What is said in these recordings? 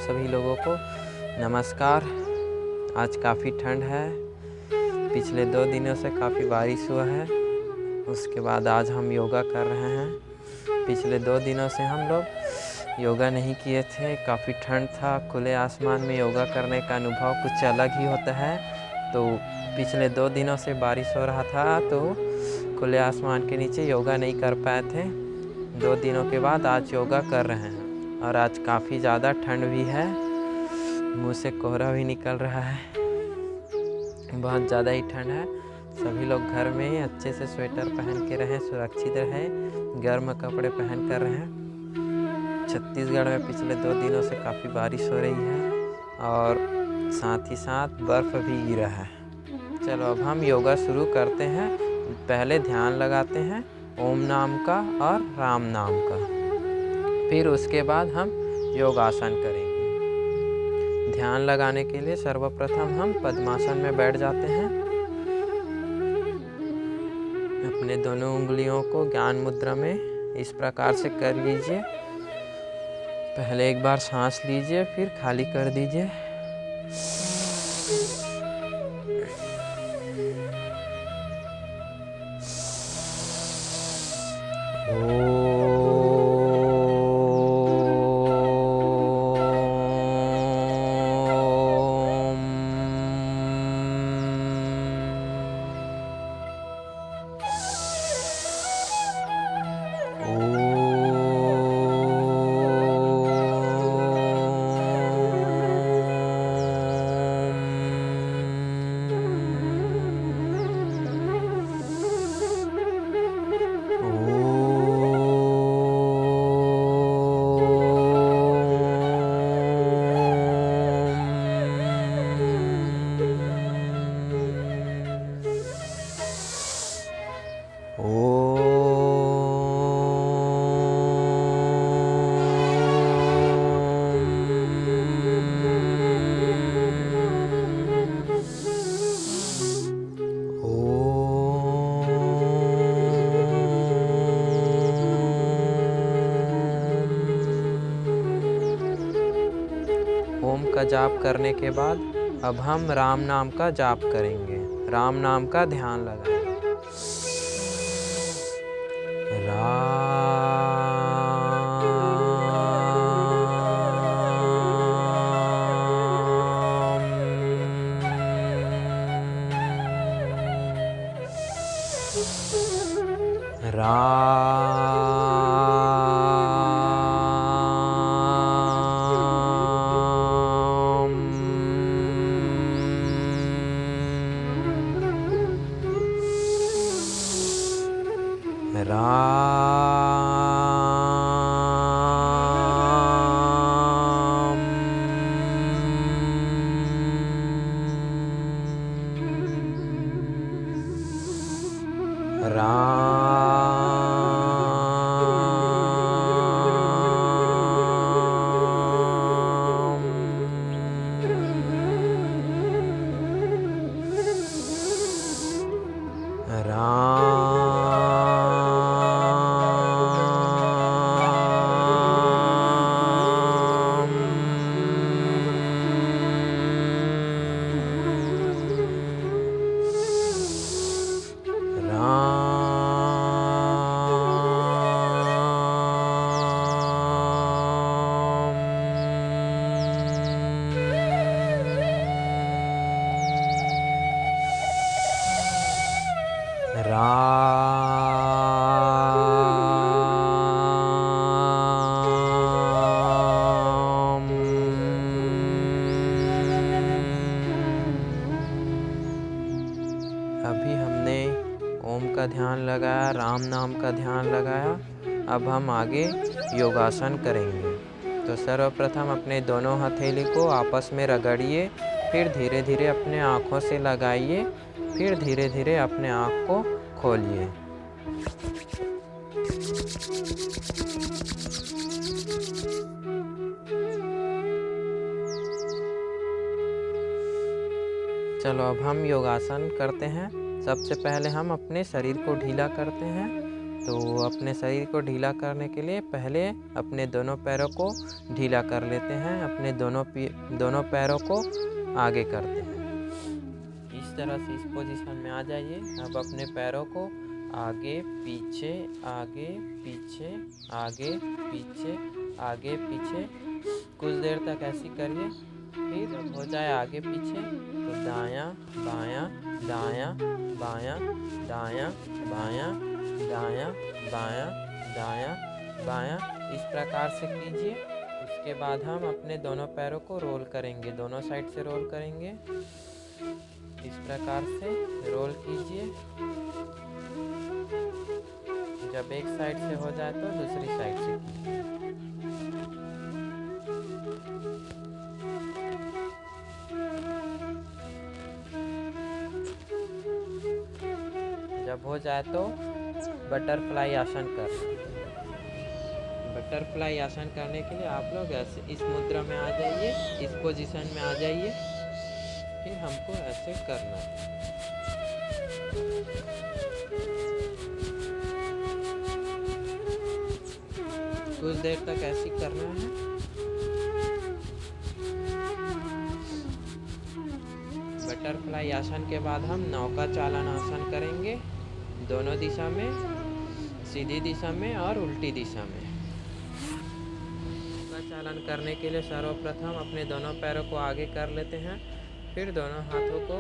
सभी लोगों को नमस्कार। आज काफ़ी ठंड है, पिछले 2 दिनों से काफ़ी बारिश हुआ है। उसके बाद आज हम योगा कर रहे हैं। पिछले 2 दिनों से हम लोग योगा नहीं किए थे, काफ़ी ठंड था। खुले आसमान में योगा करने का अनुभव कुछ अलग ही होता है। तो पिछले 2 दिनों से बारिश हो रहा था, तो खुले आसमान के नीचे योगा नहीं कर पाए थे। 2 दिनों के बाद आज योगा कर रहे हैं और आज काफ़ी ज़्यादा ठंड भी है, मुँह से कोहरा भी निकल रहा है, बहुत ज़्यादा ही ठंड है। सभी लोग घर में ही अच्छे से स्वेटर पहन के रहें, सुरक्षित रहें, गर्म कपड़े पहन कर रहें। छत्तीसगढ़ में पिछले 2 दिनों से काफ़ी बारिश हो रही है और साथ ही साथ बर्फ़ भी गिरा है। चलो अब हम योगा शुरू करते हैं। पहले ध्यान लगाते हैं ओम नाम का और राम नाम का, फिर उसके बाद हम योगासन करेंगे। ध्यान लगाने के लिए सर्वप्रथम हम पद्मासन में बैठ जाते हैं। अपने दोनों उंगलियों को ज्ञान मुद्रा में इस प्रकार से कर लीजिए। पहले एक बार सांस लीजिए, फिर खाली कर दीजिए। ओम का जाप करने के बाद अब हम राम नाम का जाप करेंगे। राम नाम का ध्यान लगाएं। अभी हमने ओम का ध्यान लगाया, राम नाम का ध्यान लगाया। अब हम आगे योगासन करेंगे। तो सर्वप्रथम अपने दोनों हथेली को आपस में रगड़िए, फिर धीरे धीरे अपने आँखों से लगाइए, फिर धीरे धीरे अपने आँख को खोलिए। चलो अब हम योगासन करते हैं। सबसे पहले हम अपने शरीर को ढीला करते हैं, तो अपने शरीर को ढीला करने के लिए पहले अपने दोनों पैरों को ढीला कर लेते हैं, अपने दोनों पैरों को आगे करते हैं। इस तरह से इस पोजीशन में आ जाइए। अब अपने पैरों को आगे पीछे आगे पीछे आगे पीछे आगे पीछे कुछ देर तक ऐसी करिए। फिर जब हो जाए आगे पीछे तो दायां बायां दायां बायां दायां बायां दायां बायां दायां बायां इस प्रकार से कीजिए। उसके बाद हम अपने दोनों पैरों को रोल करेंगे, दोनों साइड से रोल करेंगे। इस प्रकार से रोल कीजिए। जब एक साइड से हो जाए तो दूसरी साइड से कीजिए। जब हो जाए तो बटरफ्लाई आसन करना। बटरफ्लाई आसन करने के लिए आप लोग ऐसे इस मुद्रा में आ जाइए, इस पोजीशन में आ जाइए। फिर हमको ऐसे करना है। कुछ देर तक ऐसे करना है। बटरफ्लाई आसन के बाद हम नौका चालन आसन करेंगे, दोनों दिशा में, सीधी दिशा में और उल्टी दिशा में। नौका चालन करने के लिए सर्वप्रथम अपने दोनों पैरों को आगे कर लेते हैं, फिर दोनों हाथों को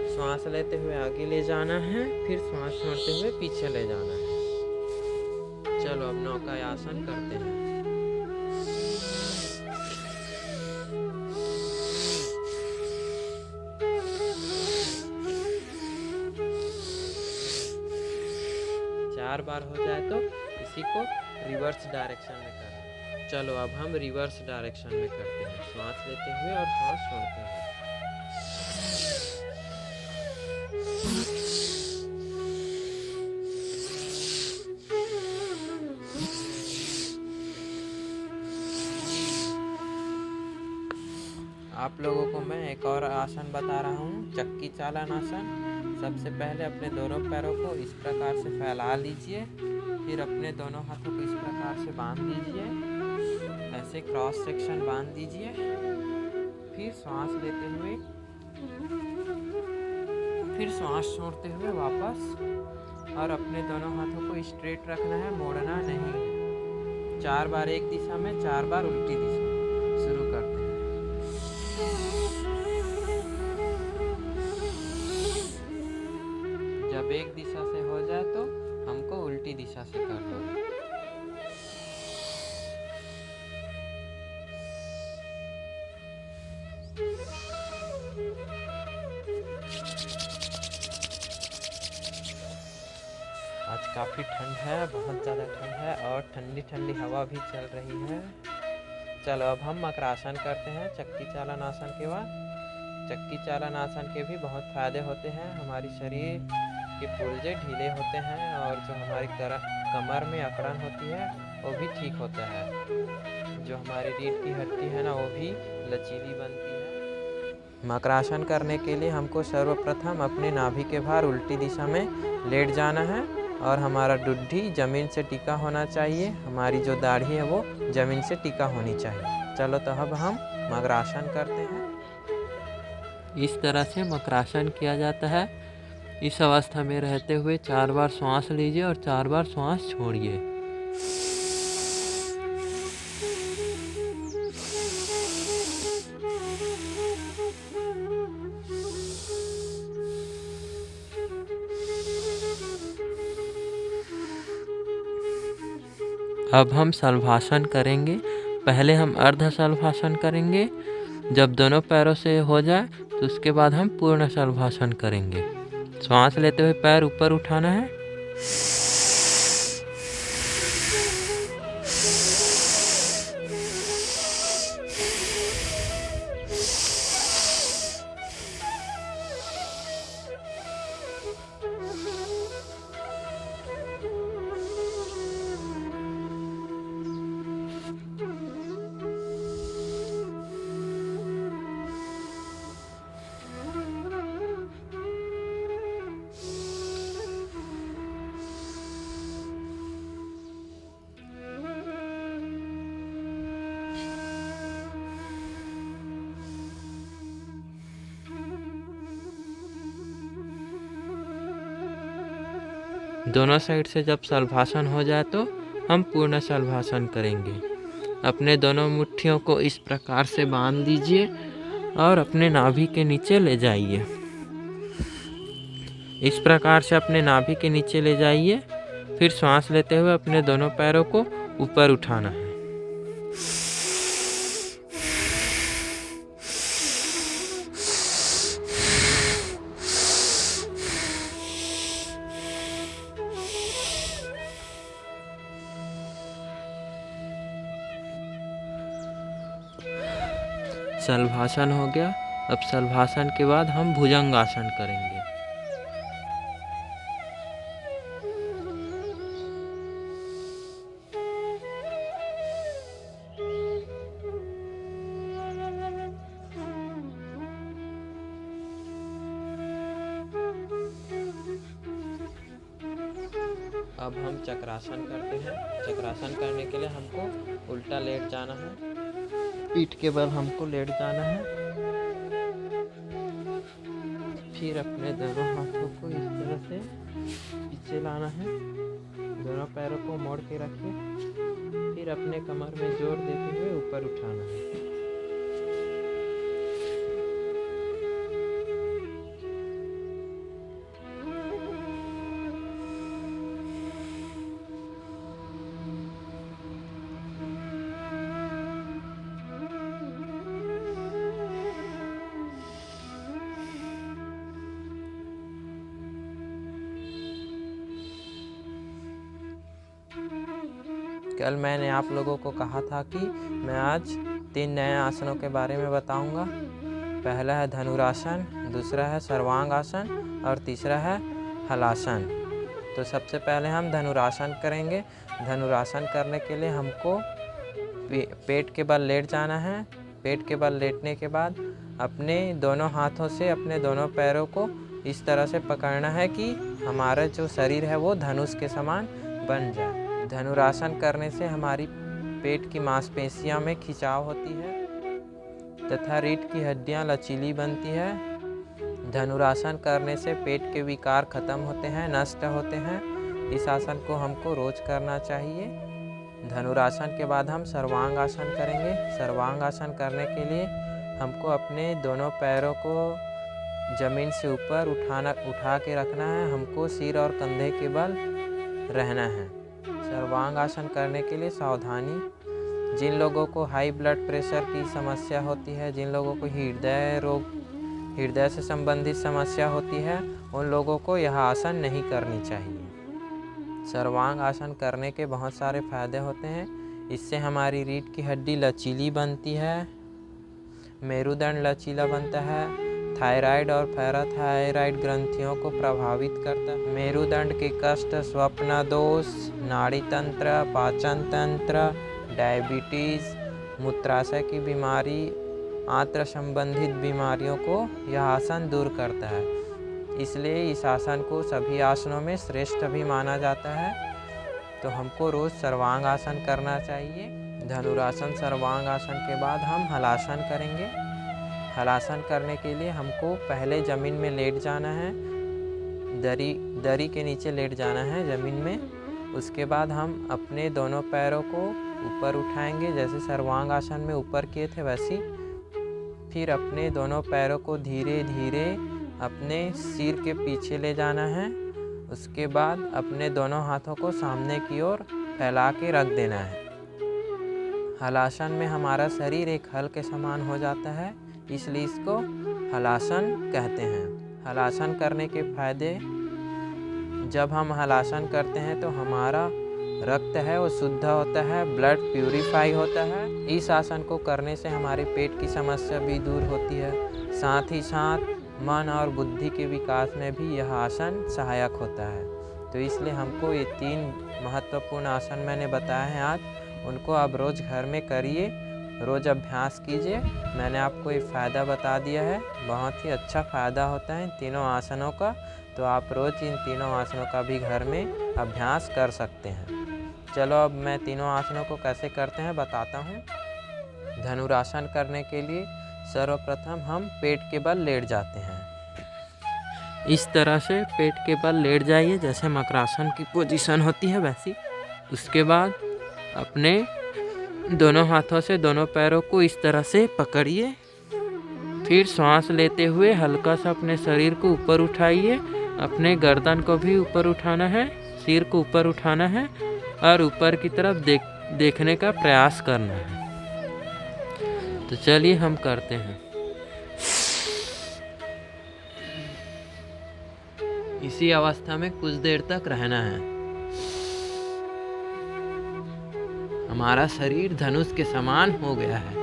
श्वास लेते हुए आगे ले जाना है, फिर श्वास छोड़ते हुए पीछे ले जाना है। चलो अब नौका आसन करते हैं। चार बार हो जाए तो इसी को रिवर्स डायरेक्शन में करना। चलो अब हम रिवर्स डायरेक्शन में करते हैं, श्वास लेते हुए और श्वास छोड़ते हुए। आप लोगों को मैं एक और आसन बता रहा हूँ, चक्की चालन आसन। सबसे पहले अपने दोनों पैरों को इस प्रकार से फैला लीजिए, फिर अपने दोनों हाथों को इस प्रकार से बांध दीजिए, ऐसे क्रॉस सेक्शन बांध दीजिए। फिर श्वास लेते हुए, फिर श्वास छोड़ते हुए वापस, और अपने दोनों हाथों को स्ट्रेट रखना है, मोड़ना नहीं है। 4 बार एक दिशा में, 4 बार उल्टी दिशा में। शुरू करते हैं। जब एक दिशा से हो जाए तो हमको उल्टी दिशा से कर दो। आज काफ़ी ठंड है, बहुत ज़्यादा ठंड है और ठंडी ठंडी हवा भी चल रही है। चलो अब हम मकरासन करते हैं चक्की चालन आसन के बाद। चक्की चालन आसन के भी बहुत फ़ायदे होते हैं। हमारी शरीर के पुर्जे ढीले होते हैं और जो हमारी कमर में अकड़न होती है वो भी ठीक होता है। जो हमारी रीढ़ की हड्डी है ना, वो भी लचीली बनती है। मकरासन करने के लिए हमको सर्वप्रथम अपने नाभि के भार उल्टी दिशा में लेट जाना है और हमारा डुड्डी ज़मीन से टिका होना चाहिए। हमारी जो दाढ़ी है वो ज़मीन से टिका होनी चाहिए। चलो तो अब हम मकरासन करते हैं। इस तरह से मकरासन किया जाता है। इस अवस्था में रहते हुए 4 बार श्वास लीजिए और 4 बार श्वास छोड़िए। अब हम शलभासन करेंगे। पहले हम अर्ध शलभासन करेंगे। जब दोनों पैरों से हो जाए तो उसके बाद हम पूर्ण शलभासन करेंगे। श्वास लेते हुए पैर ऊपर उठाना है। दोनों साइड से जब शलभासन हो जाए तो हम पूर्ण शलभासन करेंगे। अपने दोनों मुट्ठियों को इस प्रकार से बांध दीजिए और अपने नाभि के नीचे ले जाइए। इस प्रकार से अपने नाभि के नीचे ले जाइए। फिर सांस लेते हुए अपने दोनों पैरों को ऊपर उठाना है। शलभासन हो गया। अब शलभासन के बाद हम भुजंगासन करेंगे। अब हम चक्रासन करते हैं। चक्रासन करने के लिए हमको उल्टा लेट जाना है। पीठ के बल हमको लेट जाना है। फिर अपने दोनों हाथों को इस तरह से पीछे लाना है। दोनों पैरों को मोड़ के रखिए। फिर अपने कमर में जोर देते हुए ऊपर उठाना है। कल मैंने आप लोगों को कहा था कि मैं आज 3 नए आसनों के बारे में बताऊंगा। पहला है धनुरासन, दूसरा है सर्वांगासन और तीसरा है हलासन। तो सबसे पहले हम धनुरासन करेंगे। धनुरासन करने के लिए हमको पेट के बल लेट जाना है। पेट के बल लेटने के बाद अपने दोनों हाथों से अपने दोनों पैरों को इस तरह से पकड़ना है कि हमारा जो शरीर है वो धनुष के समान बन जाए। धनुरासन करने से हमारी पेट की मांसपेशियों में खिंचाव होती है तथा रीढ़ की हड्डियां लचीली बनती है। धनुरासन करने से पेट के विकार खत्म होते हैं, नष्ट होते हैं। इस आसन को हमको रोज करना चाहिए। धनुरासन के बाद हम सर्वांगासन करेंगे। सर्वांगासन करने के लिए हमको अपने दोनों पैरों को जमीन से ऊपर उठा के रखना है। हमको सिर और कंधे के बल रहना है। सर्वांगासन करने के लिए सावधानी, जिन लोगों को हाई ब्लड प्रेशर की समस्या होती है, जिन लोगों को हृदय से संबंधित समस्या होती है, उन लोगों को यह आसन नहीं करनी चाहिए। सर्वांग आसन करने के बहुत सारे फायदे होते हैं। इससे हमारी रीढ़ की हड्डी लचीली बनती है, मेरुदंड लचीला बनता है, थायराइड और पैराथायराइड ग्रंथियों को प्रभावित करता है। मेरुदंड के कष्ट, स्वप्न दोष, नाड़ी तंत्र, पाचन तंत्र, डायबिटीज़, मूत्राशय की बीमारी, आंत्र संबंधित बीमारियों को यह आसन दूर करता है। इसलिए इस आसन को सभी आसनों में श्रेष्ठ भी माना जाता है। तो हमको रोज़ सर्वांग आसन करना चाहिए। धनुरासन सर्वांग आसन के बाद हम हलासन करेंगे। हलासन करने के लिए हमको पहले ज़मीन में लेट जाना है, दरी के नीचे लेट जाना है ज़मीन में। उसके बाद हम अपने दोनों पैरों को ऊपर उठाएंगे, जैसे सर्वांग आसन में ऊपर किए थे वैसी। फिर अपने दोनों पैरों को धीरे धीरे अपने सिर के पीछे ले जाना है। उसके बाद अपने दोनों हाथों को सामने की ओर फैला के रख देना है। हलासन में हमारा शरीर एक हल के समान हो जाता है, इसलिए इसको हलासन कहते हैं। हलासन करने के फायदे, जब हम हलासन करते हैं तो हमारा रक्त है वो शुद्ध होता है, ब्लड प्यूरिफाई होता है। इस आसन को करने से हमारे पेट की समस्या भी दूर होती है। साथ ही साथ मन और बुद्धि के विकास में भी यह आसन सहायक होता है। तो इसलिए हमको ये 3 महत्वपूर्ण आसन मैंने बताए हैं आज, उनको आप रोज़ घर में करिए, रोज़ अभ्यास कीजिए। मैंने आपको ये फ़ायदा बता दिया है, बहुत ही अच्छा फ़ायदा होता है इन तीनों आसनों का। तो आप रोज़ इन तीनों आसनों का भी घर में अभ्यास कर सकते हैं। चलो अब मैं तीनों आसनों को कैसे करते हैं बताता हूँ। धनुरासन करने के लिए सर्वप्रथम हम पेट के बल लेट जाते हैं। इस तरह से पेट के बल लेट जाइए, जैसे मकरासन की पोजीशन होती है वैसी। उसके बाद अपने दोनों हाथों से दोनों पैरों को इस तरह से पकड़िए। फिर सांस लेते हुए हल्का सा अपने शरीर को ऊपर उठाइए। अपने गर्दन को भी ऊपर उठाना है, सिर को ऊपर उठाना है और ऊपर की तरफ देखने का प्रयास करना है। तो चलिए हम करते हैं। इसी अवस्था में कुछ देर तक रहना है। हमारा शरीर धनुष के समान हो गया है।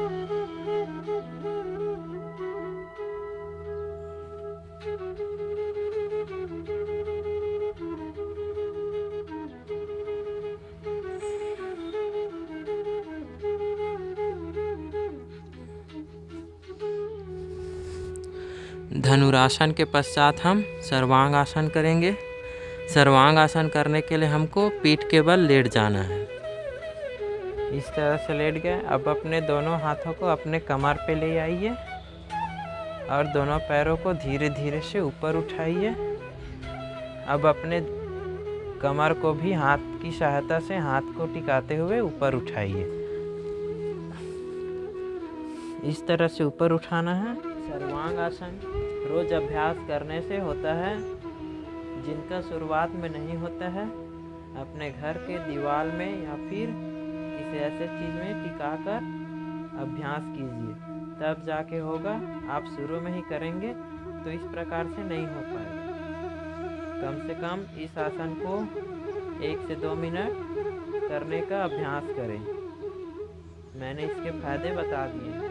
धनुरासन के पश्चात हम सर्वांग आसन करेंगे। सर्वांग आसन करने के लिए हमको पीठ के बल लेट जाना है। इस तरह से लेट गए। अब अपने दोनों हाथों को अपने कमर पे ले आइए और दोनों पैरों को धीरे धीरे से ऊपर उठाइए। अब अपने कमर को भी हाथ की सहायता से हाथ को टिकाते हुए ऊपर उठाइए। इस तरह से ऊपर उठाना है। सर्वांग आसन रोज अभ्यास करने से होता है। जिनका शुरुआत में नहीं होता है, अपने घर के दीवार में या फिर किसी ऐसे चीज़ में टिकाकर अभ्यास कीजिए, तब जाके होगा। आप शुरू में ही करेंगे तो इस प्रकार से नहीं हो पाएगा। कम से कम इस आसन को 1 से 2 मिनट करने का अभ्यास करें। मैंने इसके फायदे बता दिए।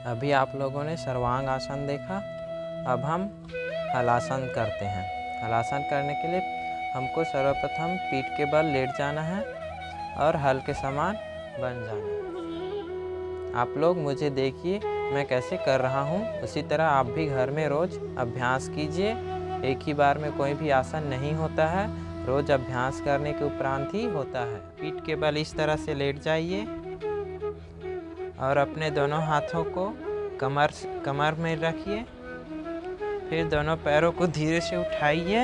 अभी आप लोगों ने सर्वांग आसन देखा। अब हम हलासन करते हैं। हलासन करने के लिए हमको सर्वप्रथम पीठ के बल लेट जाना है और हल के समान बन जाना है। आप लोग मुझे देखिए मैं कैसे कर रहा हूँ, उसी तरह आप भी घर में रोज़ अभ्यास कीजिए। एक ही बार में कोई भी आसन नहीं होता है, रोज़ अभ्यास करने के उपरांत ही होता है। पीठ के बल इस तरह से लेट जाइए और अपने दोनों हाथों को कमर में रखिए। फिर दोनों पैरों को धीरे से उठाइए।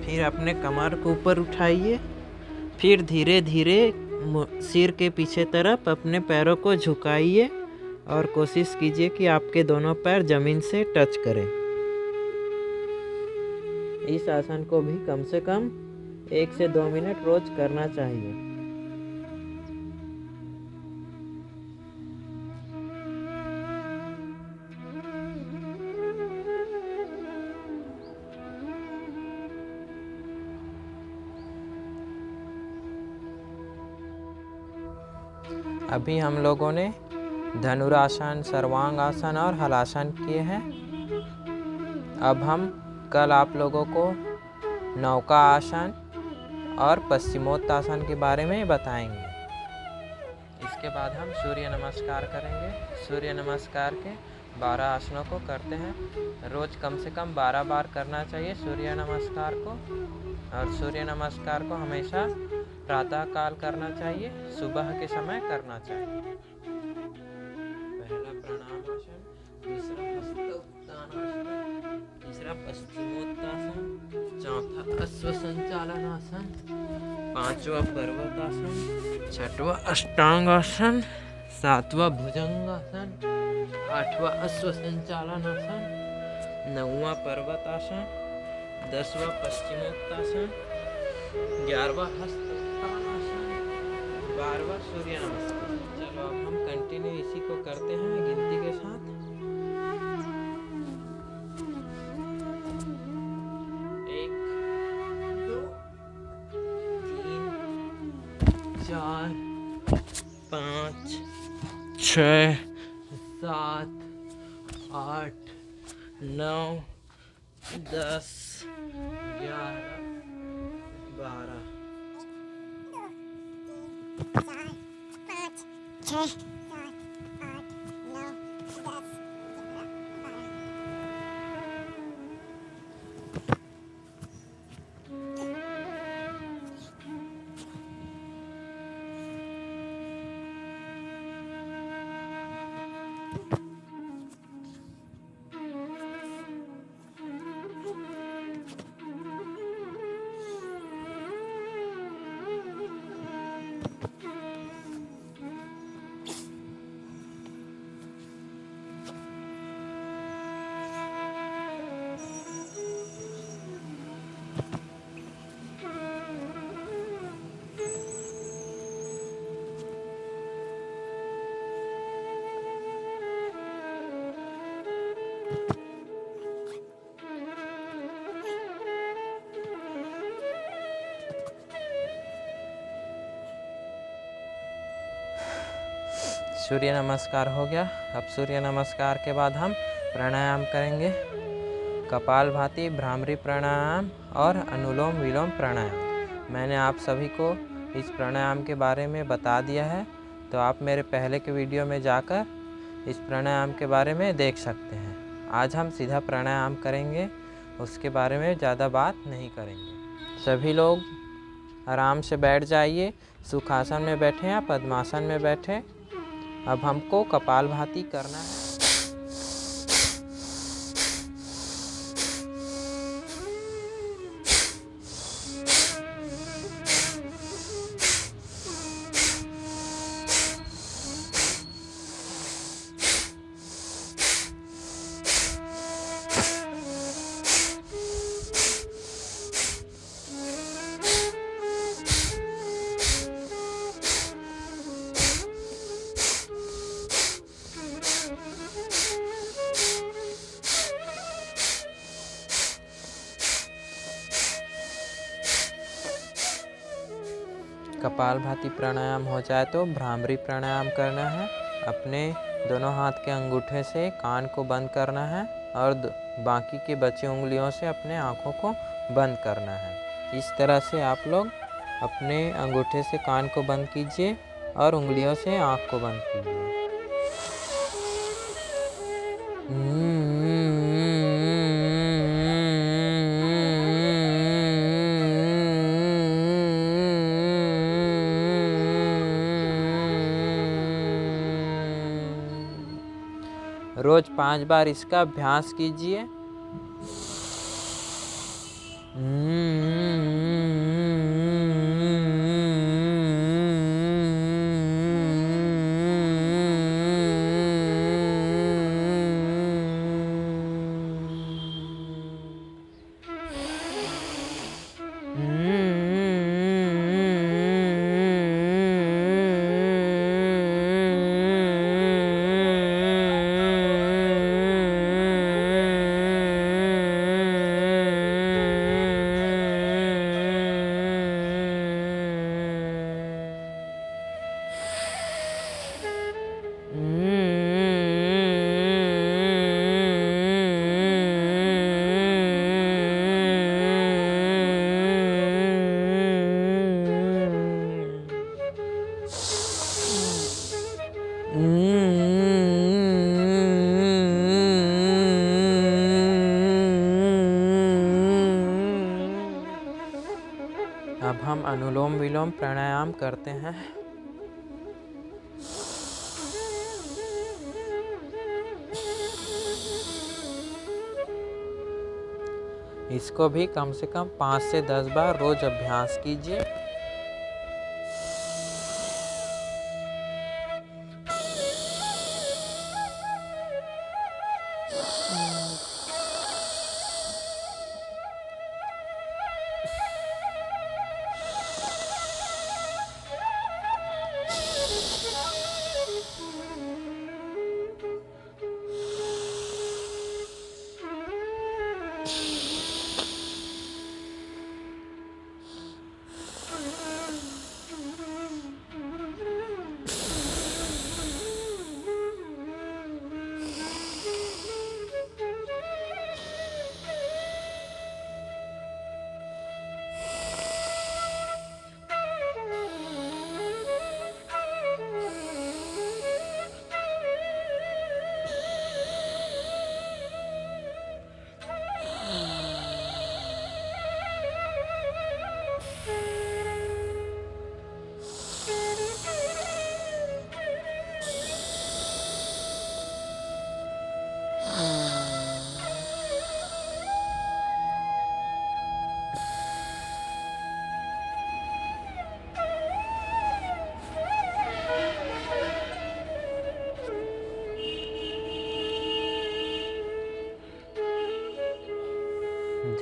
फिर अपने कमर को ऊपर उठाइए। फिर धीरे धीरे सिर के पीछे तरफ अपने पैरों को झुकाइए और कोशिश कीजिए कि आपके दोनों पैर जमीन से टच करें। इस आसन को भी कम से कम 1 से 2 मिनट रोज करना चाहिए। अभी हम लोगों ने धनुरासन, सर्वांग आसन और हलासन किए हैं। अब हम कल आप लोगों को नौका आसन और पश्चिमोत्तासन के बारे में बताएंगे। इसके बाद हम सूर्य नमस्कार करेंगे। सूर्य नमस्कार के 12 आसनों को करते हैं। रोज़ कम से कम 12 बार करना चाहिए सूर्य नमस्कार को। और सूर्य नमस्कार को हमेशा प्रातः काल करना चाहिए, सुबह के समय करना चाहिए। पहला प्रणामासन, दूसरा हस्त उत्तानासन, तीसरा पश्चिमोत्तासन, चौथा अश्व संचालनासन, पांचवा पर्वतासन, छठवा अष्टांगासन, सातवां भुजंगासन, आठवां अश्व संचालनासन, नौवां पर्वतासन, 10वां पश्चिमोत्तासन, 11वां हस्त उत्तानासन, 12वां सूर्य नमस्कार। चलो अब हम कंटिन्यू इसी को करते हैं गिनती के साथ। 1 2 3 4 5 6 7 8 9 10 11 12 सूर्य नमस्कार हो गया। अब सूर्य नमस्कार के बाद हम प्राणायाम करेंगे। कपालभाति, भ्रामरी प्राणायाम और अनुलोम विलोम प्राणायाम। मैंने आप सभी को इस प्राणायाम के बारे में बता दिया है, तो आप मेरे पहले के वीडियो में जाकर इस प्राणायाम के बारे में देख सकते हैं। आज हम सीधा प्राणायाम करेंगे, उसके बारे में ज़्यादा बात नहीं करेंगे। सभी लोग आराम से बैठ जाइए। सुखासन में बैठे या पद्मासन में बैठे। अब हमको कपालभाति करना है। कपालभाति प्राणायाम हो जाए तो भ्रामरी प्राणायाम करना है। अपने दोनों हाथ के अंगूठे से कान को बंद करना है और बाकी के बची उंगलियों से अपने आँखों को बंद करना है। इस तरह से आप लोग अपने अंगूठे से कान को बंद कीजिए और उंगलियों से आँख को बंद कीजिए। रोज 5 बार इसका अभ्यास कीजिए। अब हम अनुलोम विलोम प्राणायाम करते हैं। इसको भी कम से कम 5 से 10 बार रोज अभ्यास कीजिए।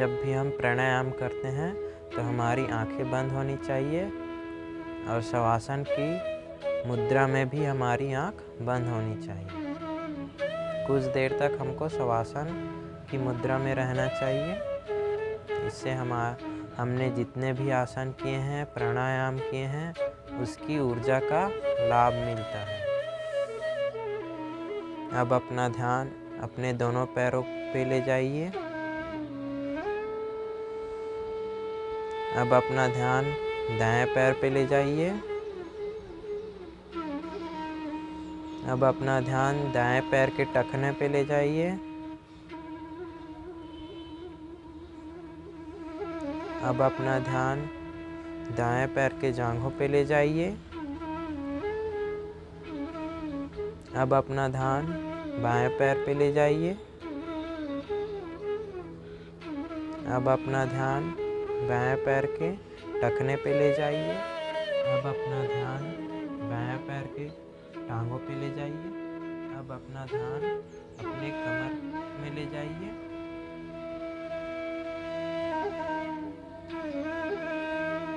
जब भी हम प्राणायाम करते हैं तो हमारी आंखें बंद होनी चाहिए और शवासन की मुद्रा में भी हमारी आंख बंद होनी चाहिए। कुछ देर तक हमको शवासन की मुद्रा में रहना चाहिए। इससे हमने जितने भी आसन किए हैं, प्राणायाम किए हैं, उसकी ऊर्जा का लाभ मिलता है। अब अपना ध्यान अपने दोनों पैरों पे ले जाइए। अब अपना ध्यान दाएं पैर पे ले जाइए। अब अपना ध्यान दाएं पैर के टखने पे ले जाइए। अब अपना ध्यान दाएं पैर के जांघों पे ले जाइए। अब अपना ध्यान बाएं पैर पे ले जाइए। अब अपना ध्यान बाएं पैर के टखने पे ले जाइए। अब अपना ध्यान बाएं पैर के टांगों पे ले जाइए। अब अपना ध्यान अपने कमर में ले जाइए।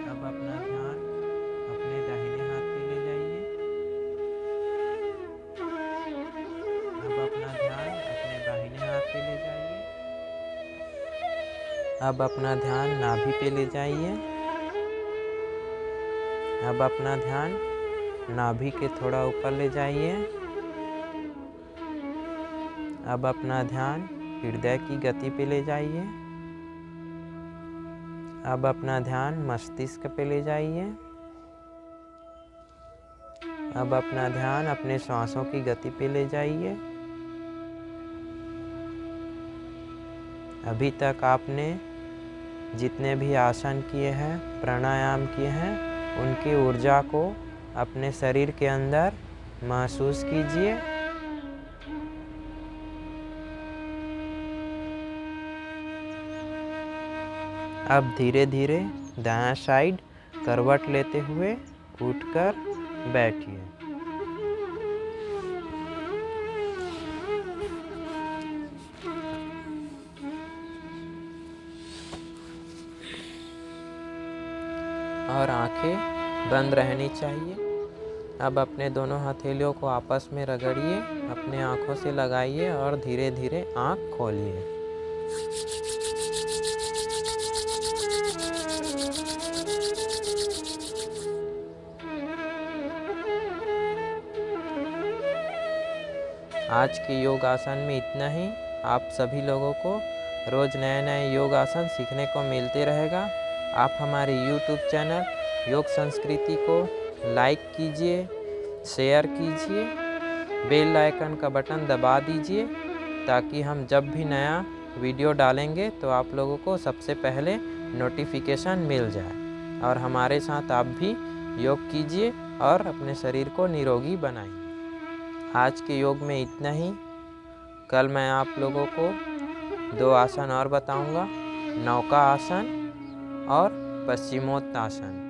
अब अपना ध्यान अपने दाहिने हाथ पे ले जाइए। अब अपना ध्यान अपने दाहिने हाथ पे ले जाइए। अब अपना ध्यान नाभि पे ले जाइए। अब अपना ध्यान नाभि के थोड़ा ऊपर ले जाइए। अब अपना ध्यान हृदय की गति पे ले जाइए। अब अपना ध्यान मस्तिष्क पे ले जाइए। अब अपना ध्यान अपने सांसों की गति पे ले जाइए। अभी तक आपने जितने भी आसन किए हैं, प्राणायाम किए हैं, उनकी ऊर्जा को अपने शरीर के अंदर महसूस कीजिए। अब धीरे धीरे दायां साइड करवट लेते हुए उठकर बैठिए। और आंखें बंद रहनी चाहिए। अब अपने दोनों हथेलियों को आपस में रगड़िए, अपने आँखों से लगाइए और धीरे धीरे आँख खोलिए। आज के योग आसन में इतना ही। आप सभी लोगों को रोज़ नए नए योग आसन सीखने को मिलते रहेगा। आप हमारे YouTube चैनल योग संस्कृति को लाइक कीजिए, शेयर कीजिए, बेल आइकन का बटन दबा दीजिए ताकि हम जब भी नया वीडियो डालेंगे तो आप लोगों को सबसे पहले नोटिफिकेशन मिल जाए। और हमारे साथ आप भी योग कीजिए और अपने शरीर को निरोगी बनाइए। आज के योग में इतना ही। कल मैं आप लोगों को 2 आसन और बताऊंगा, नौका आसन और पश्चिमोत्तासन।